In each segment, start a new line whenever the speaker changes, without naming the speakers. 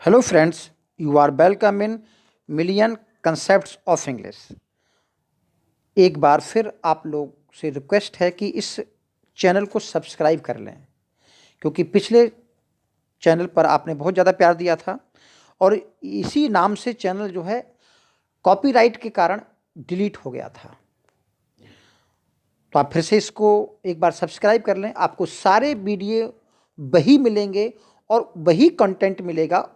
Hello friends, you are welcome in million concepts of English. एक बार फिर आप लोग से रिक्वेस्ट है कि इस चैनल को सब्सक्राइब कर लें, क्योंकि पिछले चैनल पर आपने बहुत ज़्यादा प्यार दिया था और इसी नाम से चैनल जो है कॉपीराइट के कारण डिलीट हो गया था। तो आप फिर से इसको एक बार सब्सक्राइब कर लें, आपको सारे वीडियो वही मिलेंगे और वही कंटेंट मिलेगा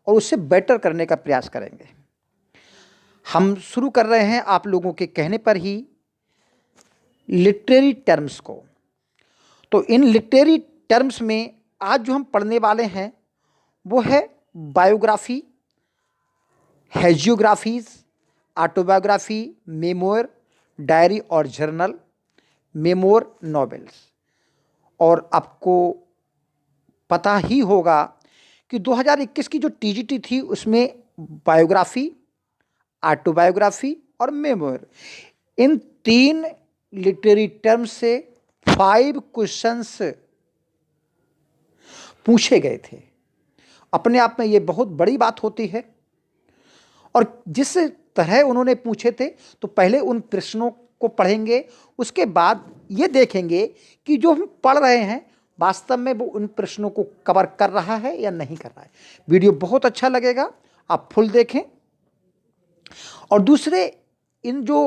और उससे बेटर करने का प्रयास करेंगे। हम शुरू कर रहे हैं आप लोगों के कहने पर ही लिटरेरी टर्म्स को। तो इन लिटरेरी टर्म्स में आज जो हम पढ़ने वाले हैं वो है बायोग्राफी, हेजियोग्राफीज, ऑटोबायोग्राफी, मेमोयर, डायरी और जर्नल, मेमोर, नॉवेल्स। और आपको पता ही होगा कि 2021 की जो टीजीटी थी उसमें बायोग्राफी, ऑटोबायोग्राफी और मेमोयर, इन तीन लिटरेरी टर्म से 5 क्वेश्चंस पूछे गए थे। अपने आप में ये बहुत बड़ी बात होती है और जिस तरह उन्होंने पूछे थे तो पहले उन प्रश्नों को पढ़ेंगे, उसके बाद ये देखेंगे कि जो हम पढ़ रहे हैं वास्तव में वो उन प्रश्नों को कवर कर रहा है या नहीं कर रहा है। वीडियो बहुत अच्छा लगेगा, आप फुल देखें। और दूसरे, इन जो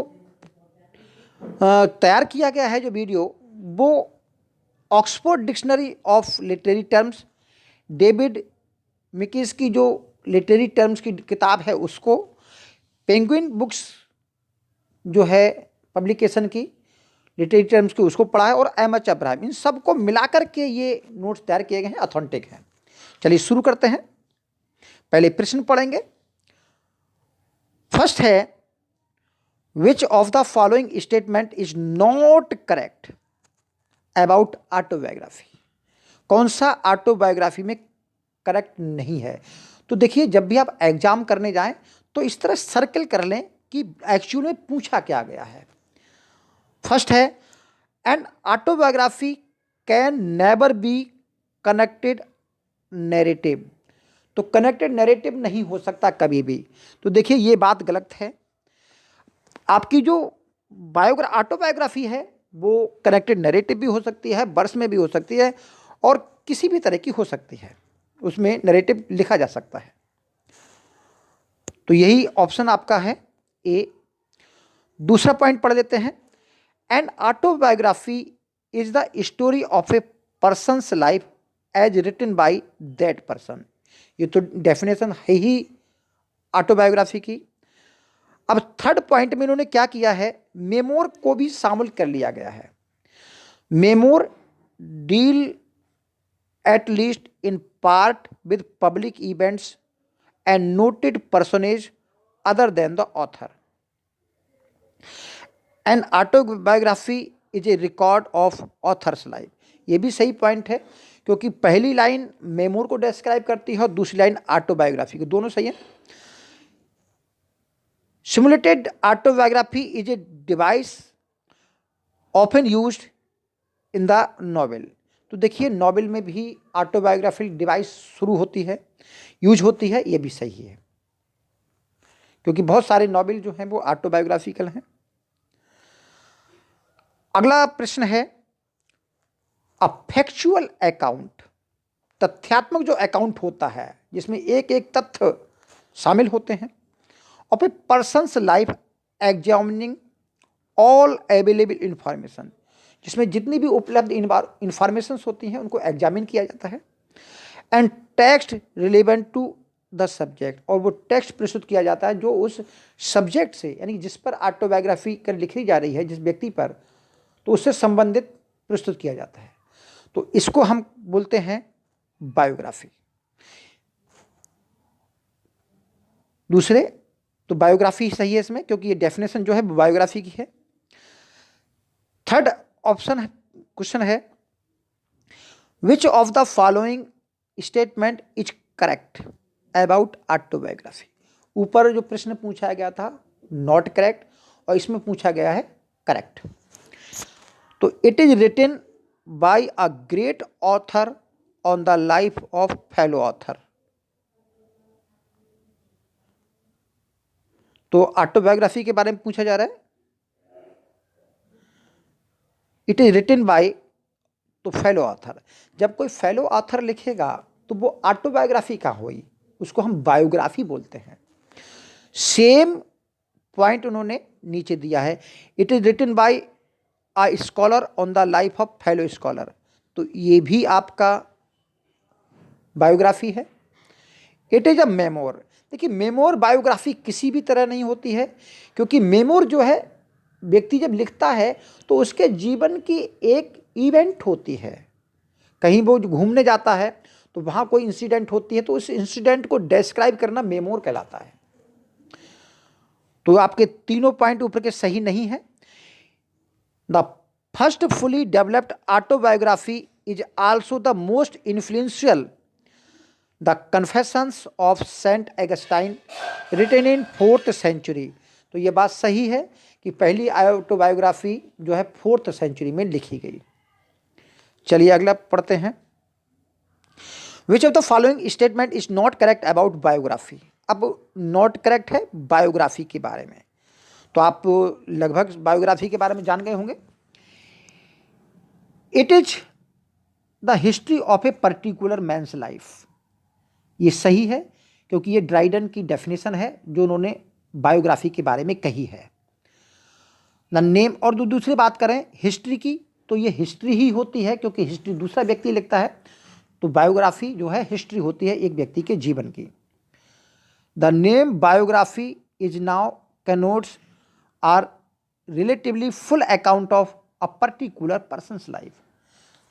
तैयार किया गया है जो वीडियो, वो Oxford dictionary of literary terms, David Mikics की जो लिटरेरी टर्म्स की किताब है उसको, पेंगुइन बुक्स जो है पब्लिकेशन की लिटरेरी टर्म्स की उसको पढ़ा है, और एम.एच. अब्राहम, इन सबको मिलाकर के ये नोट्स तैयार किए गए हैं, ऑथेंटिक हैं। चलिए शुरू करते हैं। पहले प्रश्न पढ़ेंगे। फर्स्ट है, which of the following statement is not correct about autobiography? कौन सा ऑटोबायोग्राफी में करेक्ट नहीं है? तो देखिए, जब भी आप एग्जाम करने जाएं तो इस तरह सर्कल कर लें कि एक्चुअल में पूछा क्या गया है। फर्स्ट है, an autobiography can never be connected narrative. तो कनेक्टेड नैरेटिव नहीं हो सकता कभी भी। तो देखिए, ये बात गलत है। आपकी जो ऑटोबायोग्राफी है वो कनेक्टेड नैरेटिव भी हो सकती है, वर्स में भी हो सकती है और किसी भी तरह की हो सकती है, उसमें नैरेटिव लिखा जा सकता है। तो यही ऑप्शन आपका है ए। दूसरा पॉइंट पढ़ लेते हैं। An autobiography is the story of a person's life as written by that person. ये तो डेफिनेशन है ही ऑटोबायोग्राफी की। अब थर्ड पॉइंट में इन्होंने क्या किया है, मेमोर को भी शामिल कर लिया गया है। Memoir deal at least in part with public events and noted personage other than the author. N autobiography is a record of authors life. ये भी सही पॉइंट है, क्योंकि पहली लाइन मेमोर को डिस्क्राइब करती है और दूसरी लाइन ऑटोबायोग्राफी को, दोनों सही है। Simulated autobiography is a device often used in the novel. तो देखिए, नॉवेल में भी ऑटोबायोग्राफी डिवाइस शुरू होती है, यूज होती है, ये भी सही है, क्योंकि बहुत सारे नॉवेल जो हैं वो ऑटोबायोग्राफिकल हैं। अगला प्रश्न है, अ फैक्चुअल अकाउंट, तथ्यात्मक जो अकाउंट होता है जिसमें एक एक तथ्य शामिल होते हैं, of a person's life examining all available information, जिसमें जितनी भी उपलब्ध इंफॉर्मेशन होती हैं उनको एग्जामिन किया जाता है। And text relevant to the subject, और वो टेक्स्ट प्रस्तुत किया जाता है जो उस सब्जेक्ट से, यानी जिस पर ऑटोबायोग्राफी कर लिखी जा रही है, जिस व्यक्ति पर, तो उससे संबंधित प्रस्तुत किया जाता है। तो इसको हम बोलते हैं बायोग्राफी। दूसरे, तो बायोग्राफी सही है इसमें, क्योंकि ये डेफिनेशन जो है बायोग्राफी की है। थर्ड ऑप्शन क्वेश्चन है, which of the following statement is correct about autobiography? ऊपर जो प्रश्न पूछा गया था नॉट करेक्ट, और इसमें पूछा गया है करेक्ट। तो it is written by a great author on the life of fellow author. तो ऑटोबायोग्राफी के बारे में पूछा जा रहा है। इट इज रिटन बाय, तो फेलो ऑथर। जब कोई फेलो ऑथर लिखेगा तो वो ऑटोबायोग्राफी का होगी, उसको हम बायोग्राफी बोलते हैं। सेम पॉइंट उन्होंने नीचे दिया है, it is written by a scholar on the life of fellow scholar, तो ये भी आपका बायोग्राफी है। It is a memoir. देखिए मेमोर बायोग्राफी किसी भी तरह नहीं होती है, क्योंकि मेमोर जो है व्यक्ति जब लिखता है तो उसके जीवन की एक इवेंट होती है। कहीं वो घूमने जाता है तो वहाँ कोई इंसिडेंट होती है, तो उस इंसिडेंट को डिस्क्राइब करना मेमोर कहलाता है। तो आपके तीनों पॉइंट ऊपर के सही नहीं है। The first fully developed autobiography is also the most influential, the Confessions of Saint Augustine, written in 4th century. तो ये बात सही है कि पहली ऑटोबायोग्राफी जो है 4th सेंचुरी में लिखी गई। चलिए अगला पढ़ते हैं। Which of the following statement is not correct about biography. अब नॉट करेक्ट है बायोग्राफी के बारे में, तो आप लगभग बायोग्राफी के बारे में जान गए होंगे। It is the history of a particular men's life, ये सही है क्योंकि ये ड्राइडन की डेफिनेशन है जो उन्होंने बायोग्राफी के बारे में कही है। न नेम, और दूसरी बात करें हिस्ट्री की, तो ये हिस्ट्री ही होती है क्योंकि हिस्ट्री दूसरा व्यक्ति लिखता है, तो बायोग्राफी जो है हिस्ट्री होती है एक व्यक्ति के जीवन की। The name biography is now connotes are relatively full account of a particular person's life.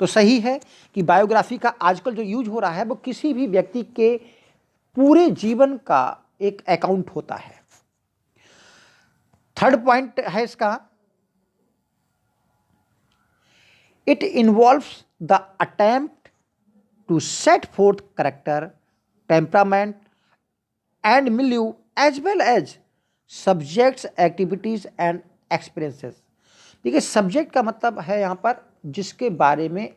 तो सही है कि बायोग्राफी का आजकल जो यूज हो रहा है वो किसी भी व्यक्ति के पूरे जीवन का एक अकाउंट होता है। थर्ड पॉइंट है इसका, it involves the attempt to set forth character, temperament and milieu as well as subjects, activities and experiences. देखिए सब्जेक्ट का मतलब है यहाँ पर जिसके बारे में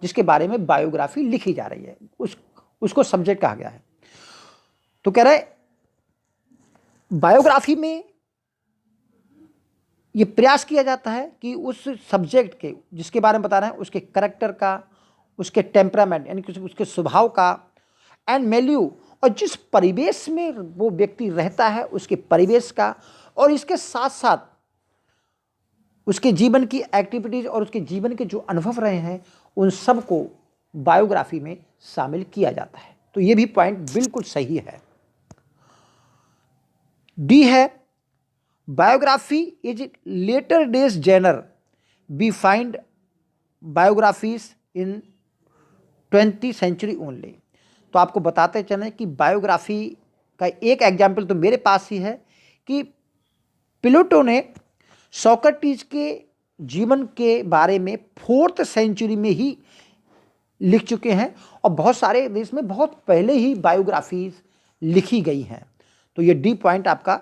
जिसके बारे में बायोग्राफी लिखी जा रही है उसको सब्जेक्ट कहा गया है। तो कह रहा है बायोग्राफी में ये प्रयास किया जाता है कि उस सब्जेक्ट के जिसके बारे में बता रहे हैं उसके करेक्टर का, उसके टेम्परामेंट यानी कि उसके स्वभाव का, एंड मेल्यू, और जिस परिवेश में वो व्यक्ति रहता है उसके परिवेश का, और इसके साथ साथ उसके जीवन की एक्टिविटीज और उसके जीवन के जो अनुभव रहे हैं उन सब को बायोग्राफी में शामिल किया जाता है। तो ये भी पॉइंट बिल्कुल सही है। डी है biography is latter days genre, we find biographies in 20th century only. तो आपको बताते चलें कि बायोग्राफी का एक एग्जाम्पल तो मेरे पास ही है कि प्लेटो ने सोक्रेटिस के जीवन के बारे में 4th सेंचुरी में ही लिख चुके हैं, और बहुत सारे देश में बहुत पहले ही बायोग्राफीज लिखी गई हैं। तो ये डी पॉइंट आपका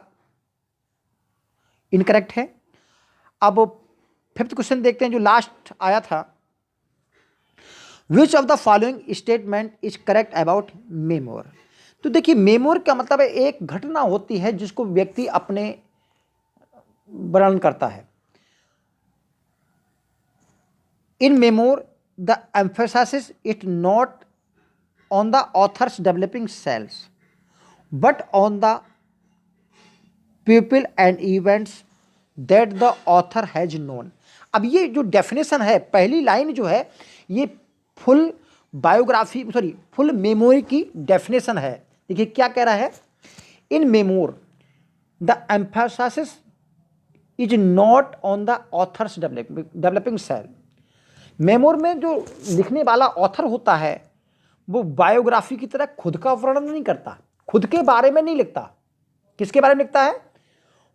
इनकरेक्ट है। अब 5th क्वेश्चन देखते हैं जो लास्ट आया था, which of the following statement is correct about memoir. तो देखिए मेमोर का मतलब है एक घटना होती है जिसको व्यक्ति अपने वर्णन करता है। In memoir the emphasis it not on the author's developing self but on the people and events that the author has known. अब ये जो डेफिनेशन है, पहली लाइन जो है ये फुल बायोग्राफी फुल मेमोरी की डेफिनेशन है। देखिए क्या कह रहा है, in memoir the emphasis is not on the author's developing self. Memoir में जो लिखने वाला ऑथर होता है वो बायोग्राफी की तरह खुद का वर्णन नहीं करता, खुद के बारे में नहीं लिखता। किसके बारे में लिखता है,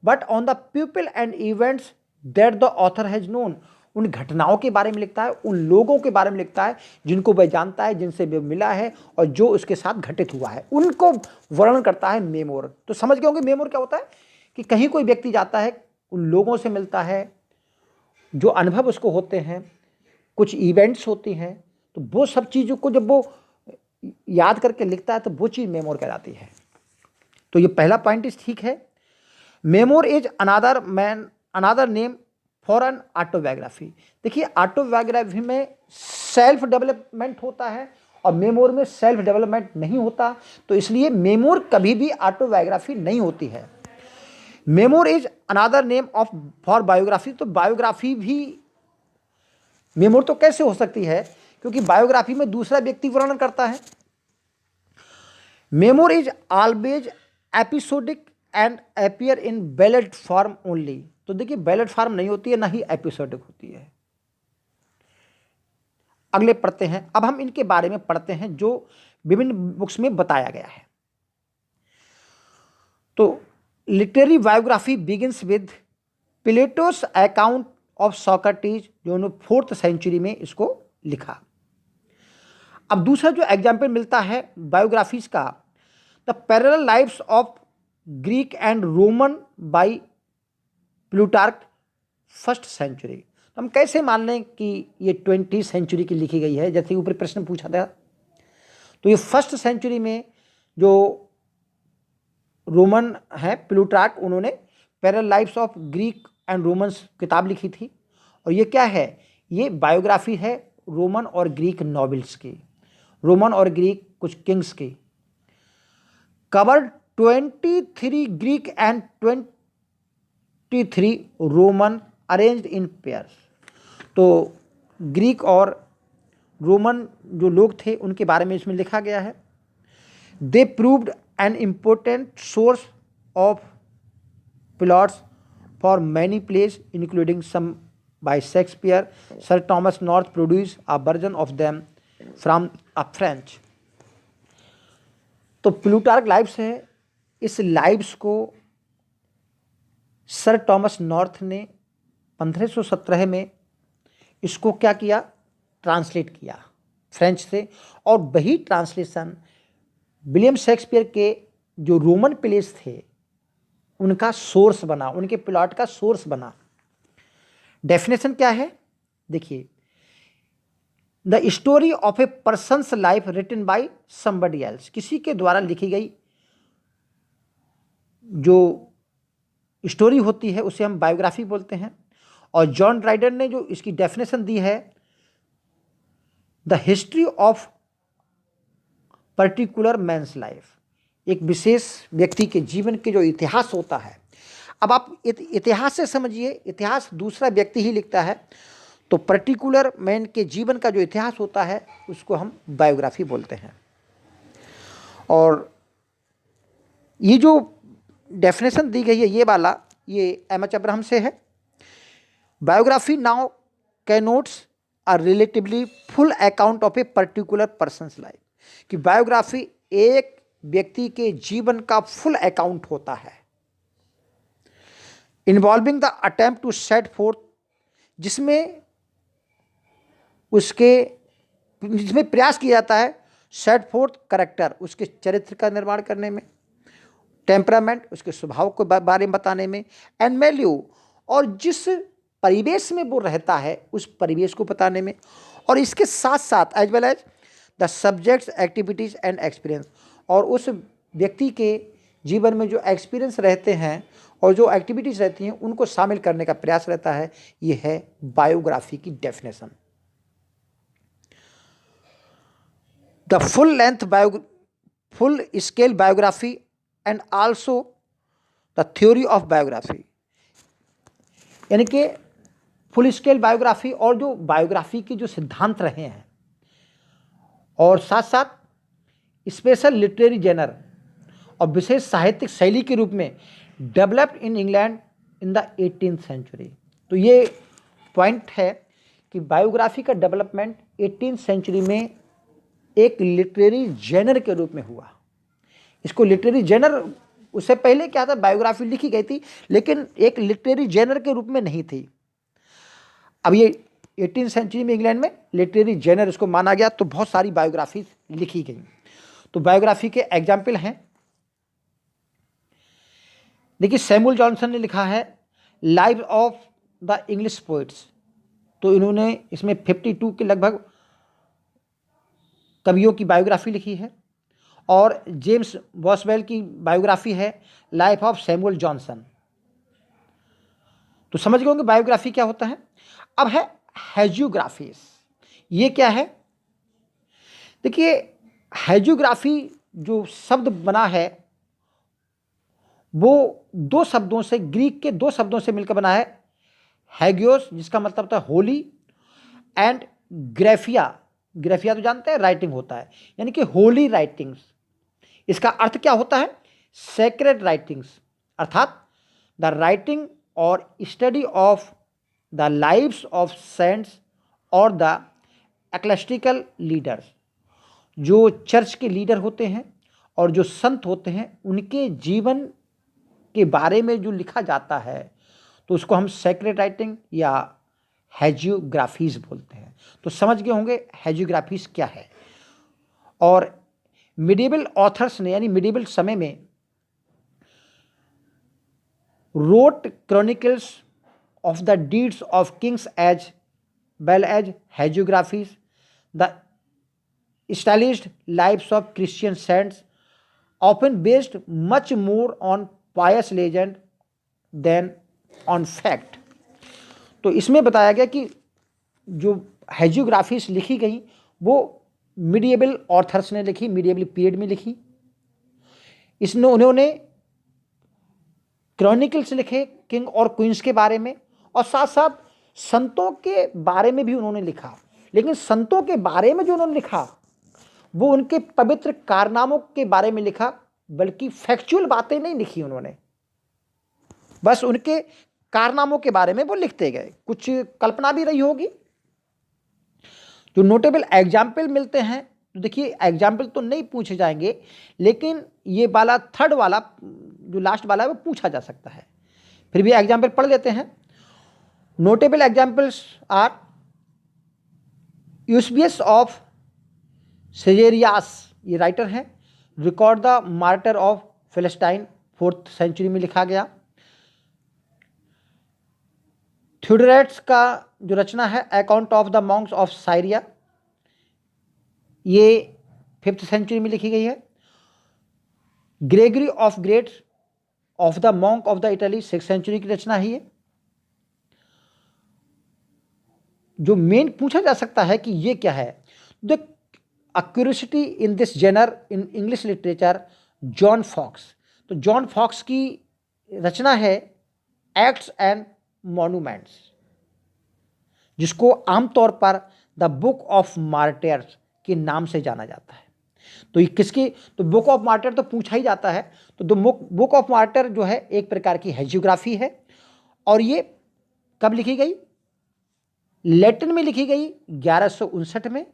but on the people and events that the author has known, उन घटनाओं के बारे में लिखता है, उन लोगों के बारे में लिखता है जिनको वह जानता है, जिनसे वह मिला है और जो उसके साथ घटित हुआ है, उनको वर्णन करता है मेमोर। तो समझ गए होंगे मेमोर क्या होता है कि कहीं कोई व्यक्ति जाता है, उन लोगों से मिलता है, जो अनुभव उसको होते हैं, कुछ इवेंट्स होती हैं, तो वो सब चीज़ों को जब वो याद करके लिखता है तो वो चीज़ मेमोर कहलाती है। तो ये पहला पॉइंट इस ठीक है। Memoir is another name for an autobiography. देखिए ऑटोबायोग्राफी में सेल्फ डेवलपमेंट होता है और मेमोर में सेल्फ डेवलपमेंट नहीं होता, तो इसलिए मेमोर कभी भी ऑटोबायोग्राफी नहीं होती है। Memoir is another name of for biography, तो बायोग्राफी भी मेमोर तो कैसे हो सकती है, क्योंकि बायोग्राफी में दूसरा व्यक्ति वर्णन करता है। Memoir is always episodic and appear in ballot form only. तो देखिए बैलेट फॉर्म नहीं होती है, ना ही एपिसोडिक होती है। अगले पढ़ते हैं, अब हम इनके बारे में पढ़ते हैं जो विभिन्न बुक्स में बताया गया है। तो literary biography begins with plateaus account of Socrates, जो उन्होंने 4th सेंचुरी में इसको लिखा। अब दूसरा जो एग्जाम्पल मिलता है बायोग्राफीज का, the parallel lives of Greek and Roman by Plutarch 1st century. तो हम कैसे मान लें कि ये 20th सेंचुरी की लिखी गई है, जैसे ऊपर प्रश्न पूछा था। तो ये 1st सेंचुरी में जो रोमन है प्लूटार्क, उन्होंने parallel lives of Greek and Romans किताब लिखी थी। और ये क्या है, ये बायोग्राफी है रोमन और ग्रीक नॉवेल्स की, रोमन और ग्रीक कुछ किंग्स की। Cover 23 Greek and 23 Roman arranged in pairs. तो ग्रीक और रोमन जो लोग थे उनके बारे में इसमें लिखा गया है। They proved an important source of plots for many plays including some by Shakespeare. Sir Thomas North produced a version of them from a French. तो प्लूटार्क लाइव्स है, इस लाइव्स को सर टॉमस नॉर्थ ने 1517 में इसको क्या किया, translate किया फ्रेंच से। और वही ट्रांसलेशन विलियम शेक्सपियर के जो रोमन प्लेस थे उनका सोर्स बना, उनके प्लॉट का सोर्स बना। डेफिनेशन क्या है, देखिए, the story of a person's life written by somebody else, किसी के द्वारा लिखी गई जो स्टोरी होती है उसे हम बायोग्राफी बोलते हैं। और जॉन ड्राइडन ने जो इसकी डेफिनेशन दी है, the history of particular men's life, एक विशेष व्यक्ति के जीवन के जो इतिहास होता है। अब आप इतिहास से समझिए, इतिहास दूसरा व्यक्ति ही लिखता है, तो पर्टिकुलर मैन के जीवन का जो इतिहास होता है उसको हम बायोग्राफी बोलते हैं। और ये जो डेफिनेशन दी गई है ये वाला, ये एमएच अब्राहम से है। Biography now connotes a relatively full account of a particular person's life, कि बायोग्राफी एक व्यक्ति के जीवन का फुल अकाउंट होता है। Involving the attempt to set forth, जिसमें प्रयास किया जाता है सेट फोर्थ करेक्टर, उसके चरित्र का निर्माण करने में, टेम्परामेंट, उसके स्वभाव के बारे में बताने में, एंड वैल्यू, और जिस परिवेश में वो रहता है उस परिवेश को बताने में, और इसके साथ साथ as well as the subjects activities and experience, और उस व्यक्ति के जीवन में जो एक्सपीरियंस रहते हैं और जो एक्टिविटीज़ रहती हैं उनको शामिल करने का प्रयास रहता है। ये है बायोग्राफी की definition. The full scale biography and also the theory of biography, यानी कि फुल स्केल बायोग्राफी और जो बायोग्राफी के जो सिद्धांत रहे हैं, और साथ साथ स्पेशल लिटरेरी जेनर और विशेष साहित्यिक शैली के रूप में developed in England in the 18th century. तो ये पॉइंट है कि बायोग्राफी का डेवलपमेंट 18th सेंचुरी में एक लिटरेरी जेनर के रूप में हुआ। इसको लिटरेरी जेनर, उससे पहले क्या था, बायोग्राफी लिखी गई थी लेकिन एक लिटरेरी जेनर के रूप में नहीं थी। अब ये 18th सेंचुरी में इंग्लैंड में लिटरेरी जेनर इसको माना गया, तो बहुत सारी बायोग्राफी लिखी गई। तो बायोग्राफी के एग्जाम्पल हैं, देखिए सैमुअल जॉनसन ने लिखा है live of the English poets, तो इन्होंने इसमें 52 के लगभग कवियों की बायोग्राफी लिखी है। और जेम्स बॉसवेल की बायोग्राफी है लाइफ ऑफ सैमुअल जॉनसन। तो समझ गए होंगे बायोग्राफी क्या होता है। अब है हेजियोग्राफीज। ये क्या है? देखिए, हेजियोग्राफी जो शब्द बना है वो दो शब्दों से, ग्रीक के दो शब्दों से मिलकर बना है। हैगियोस जिसका मतलब होता है होली, एंड ग्रेफिया, ग्रेफिया तो जानते हैं राइटिंग होता है, यानी कि होली राइटिंग्स। इसका अर्थ क्या होता है? सेक्रेड राइटिंग्स, अर्थात द राइटिंग और study of the lives of cents और द एक्लेस्टिकल लीडर्स। जो चर्च के लीडर होते हैं और जो संत होते हैं उनके जीवन के बारे में जो लिखा जाता है तो उसको हम सेक्रेड राइटिंग या हेजियोग्राफीज बोलते हैं। तो समझ गए होंगे हेजियोग्राफीज क्या है। और मिडिवल ऑथर्स ने, यानी मिडिवल समय में, wrote chronicles of the deeds of kings as well as hagiographies, the stylized lives of Christian saints, often based much more on pious legend than on fact। तो इसमें बताया गया कि जो हेजियोग्राफीज लिखी गई वो मिडिएबल ऑथर्स ने लिखी, मिडिएबल पीरियड में लिखी। इसमें उन्होंने क्रॉनिकल्स लिखे किंग और क्वींस के बारे में, और साथ साथ संतों के बारे में भी उन्होंने लिखा। लेकिन संतों के बारे में जो उन्होंने लिखा वो उनके पवित्र कारनामों के बारे में लिखा, बल्कि फैक्चुअल बातें नहीं लिखी उन्होंने, बस उनके कारनामों के बारे में वो लिखते गए। कुछ कल्पना भी रही होगी। जो नोटेबल एग्जाम्पल मिलते हैं, तो देखिए एग्जाम्पल तो नहीं पूछे जाएंगे, लेकिन ये वाला थर्ड वाला जो लास्ट वाला है वो पूछा जा सकता है। फिर भी एग्जाम्पल पढ़ लेते हैं। Notable examples are Eusebius of सेजेरियास, ये राइटर हैं, record the martyr of Philistine, 4th century में लिखा गया। थ्योडोरेट्स का जो रचना है account of the monks of Syria, ये 5th सेंचुरी में लिखी गई है। Gregory of Great of the monk of the Italy, 6th century की रचना है ये। जो मेन पूछा जा सकता है कि ये क्या है, the curiosity in this genre in English literature, John Foxe. तो जॉन फॉक्स की रचना है एक्ट्स एंड मॉन्यूमेंट्स, जिसको आमतौर पर द बुक ऑफ मार्टियर्स के नाम से जाना जाता है। तो ये किसकी, तो बुक ऑफ मार्टियर तो पूछा ही जाता है। तो द बुक ऑफ मार्टियर जो है एक प्रकार की हेजियोग्राफी है, और ये कब लिखी गई? लैटिन में लिखी गई 1159 में,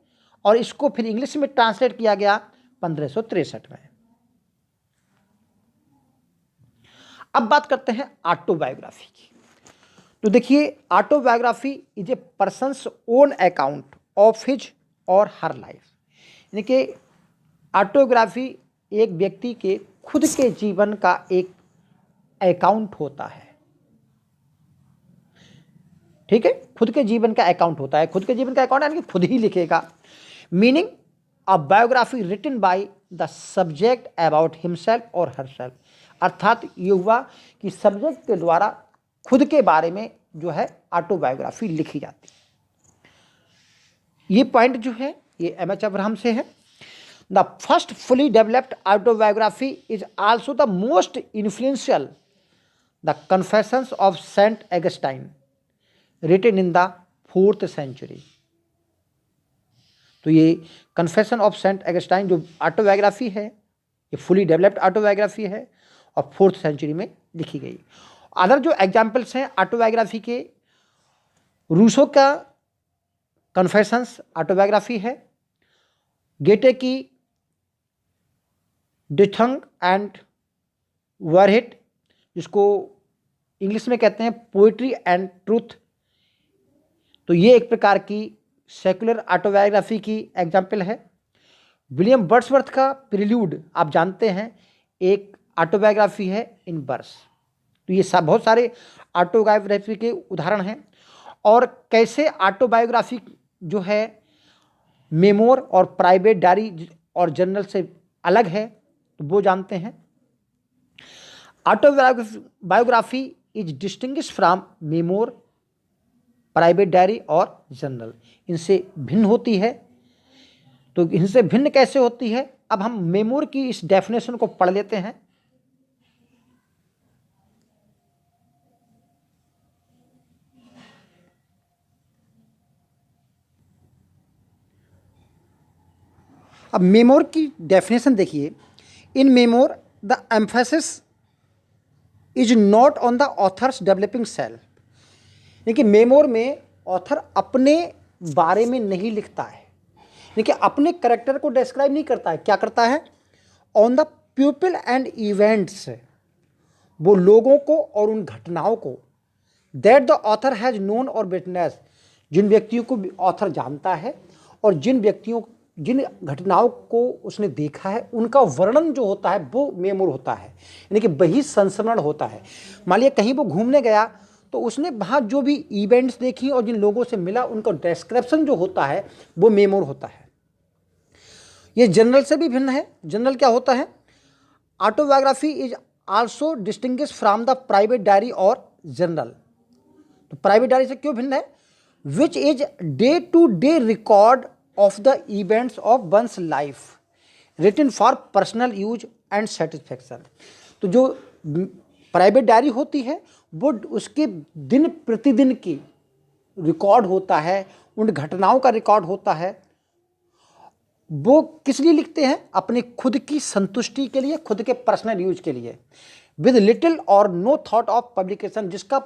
और इसको फिर इंग्लिश में ट्रांसलेट किया गया 1563 में। अब बात करते हैं ऑटोबायोग्राफी की। तो देखिए, autobiography is a persons own account of his और हर लाइफ, यानी कि ऑटोग्राफी एक व्यक्ति के खुद के जीवन का एक अकाउंट होता है। ठीक है, खुद के जीवन का अकाउंट होता है। खुद के जीवन का अकाउंट यानी कि खुद ही लिखेगा। Meaning a biography written by the subject about himself और हरसेल्फ, अर्थात ये हुआ कि सब्जेक्ट के द्वारा खुद के बारे में जो है ऑटोबायोग्राफी लिखी जाती है। ये पॉइंट जो है ये एम.एच. अब्राहम से है। The first fully developed autobiography is also the most influential, the Confessions of Saint Augustine, written in the 4th century. तो ये कन्फेशन ऑफ सेंट एगस्टाइन जो ऑटोबायोग्राफी है, ये फुली डेवलप्ड ऑटोबायोग्राफी है और 4th सेंचुरी में लिखी गई। अदर जो एग्जाम्पल्स हैं ऑटोबायोग्राफी के, रूसो का कन्फेशंस ऑटोबायोग्राफी है, गेटे की डिथंग एंड वरहिट, जिसको इंग्लिश में कहते हैं पोइट्री एंड ट्रूथ, तो ये एक प्रकार की सेकुलर ऑटोबायोग्राफी की एग्जाम्पल है। विलियम वर्ड्सवर्थ का प्रिल्यूड आप जानते हैं, एक ऑटोबायोग्राफी है इन वर्स। तो ये बहुत सारे ऑटोबायोग्राफी के उदाहरण हैं। और कैसे ऑटोबायोग्राफी जो है मेमोर और प्राइवेट डायरी और जर्नल से अलग है, तो वो जानते हैं। Autobiography is distinguish from memoir, private diary और जर्नल। इनसे भिन्न होती है। तो इनसे भिन्न कैसे होती है, अब हम मेमोर की इस डेफिनेशन को पढ़ लेते हैं। अब मेमोर की डेफिनेशन देखिए, in memoir the emphasis is not on the author's developing self. देखिए मेमोर में ऑथर अपने बारे में नहीं लिखता है, देखिए अपने करेक्टर को डिस्क्राइब नहीं करता है, क्या करता है, on the people and events, वो लोगों को और उन घटनाओं को, that the author has known और विटनेस, जिन व्यक्तियों को ऑथर जानता है और जिन घटनाओं को उसने देखा है उनका वर्णन जो होता है वो मेमोर होता है, यानी कि वही संस्मरण होता है। मान लिया कहीं वो घूमने गया तो उसने वहाँ जो भी इवेंट्स देखी और जिन लोगों से मिला उनका डिस्क्रिप्शन जो होता है वो मेमोर होता है। ये जर्नल से भी भिन्न है। जर्नल क्या होता है, autobiography is also distinguish from the private diary और जर्नल। तो प्राइवेट डायरी से क्यों भिन्न है, which is day to day record of the events of one's life written for personal use and satisfaction. तो जो प्राइवेट डायरी होती है वो उसके दिन प्रतिदिन की रिकॉर्ड होता है, उन घटनाओं का रिकॉर्ड होता है। वो किस लिए लिखते हैं, अपनी खुद की संतुष्टि के लिए, खुद के पर्सनल यूज के लिए, विद लिटिल और नो थॉट ऑफ पब्लिकेशन, जिसका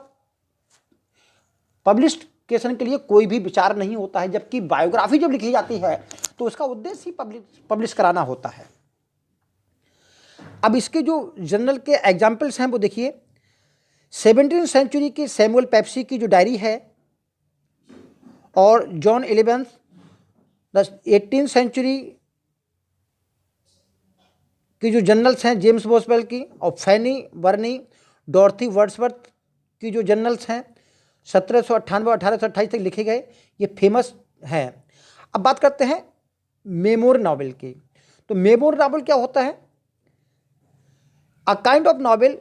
पब्लिकेशन के लिए कोई भी विचार नहीं होता है। जबकि बायोग्राफी जब लिखी जाती है तो उसका उद्देश्य ही पब्लिश कराना होता है। अब इसके जो जर्नल के एग्जाम्पल्स हैं वो देखिए, 17वीं सेंचुरी की सैमुअल पेप्सी की जो डायरी है और जॉन 11 18वीं सेंचुरी की जो जर्नल्स हैं जेम्स बॉसवेल की, और फैनी बर्नी, डॉर्थी वर्ड्सवर्थ की जो जर्नल्स हैं 1798 1828 तक लिखे गए, ये फेमस हैं। अब बात करते हैं मेमोर नॉवेल की। तो मेमोर नॉवेल क्या होता है, a kind of novel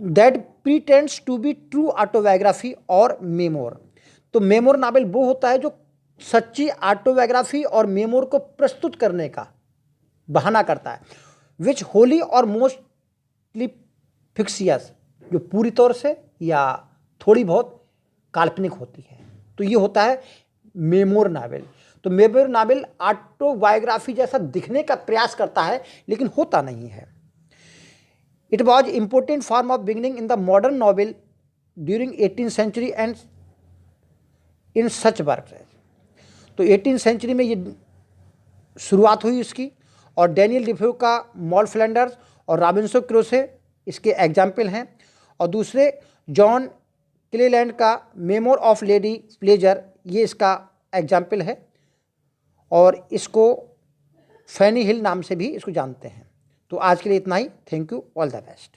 that pretends to be true autobiography और मेमोर। तो मेमोर नॉवेल वो होता है जो सच्ची ऑटोबायोग्राफी और मेमोर को प्रस्तुत करने का बहाना करता है, विच होली और मोस्टली फिक्सियस, जो पूरी तौर से या थोड़ी बहुत काल्पनिक होती है। तो ये होता है मेमोर नावल। तो मेमोर नावल ऑटोबायोग्राफी जैसा दिखने का प्रयास करता है लेकिन होता नहीं है। It was important form of beginning in the modern novel during 18th century and in such work. तो 18th सेंचुरी में ये शुरुआत हुई इसकी, और डैनियल डिफो का मॉल फ्लैंडर्स और रॉबिन्सन क्रूसो इसके एग्जाम्पल हैं, और दूसरे जॉन क्लेलैंड का मेमोर ऑफ लेडी प्लेजर ये इसका एग्जाम्पल है, और इसको फैनी हिल नाम से भी इसको जानते हैं। तो आज के लिए इतना ही। Thank you, all the best.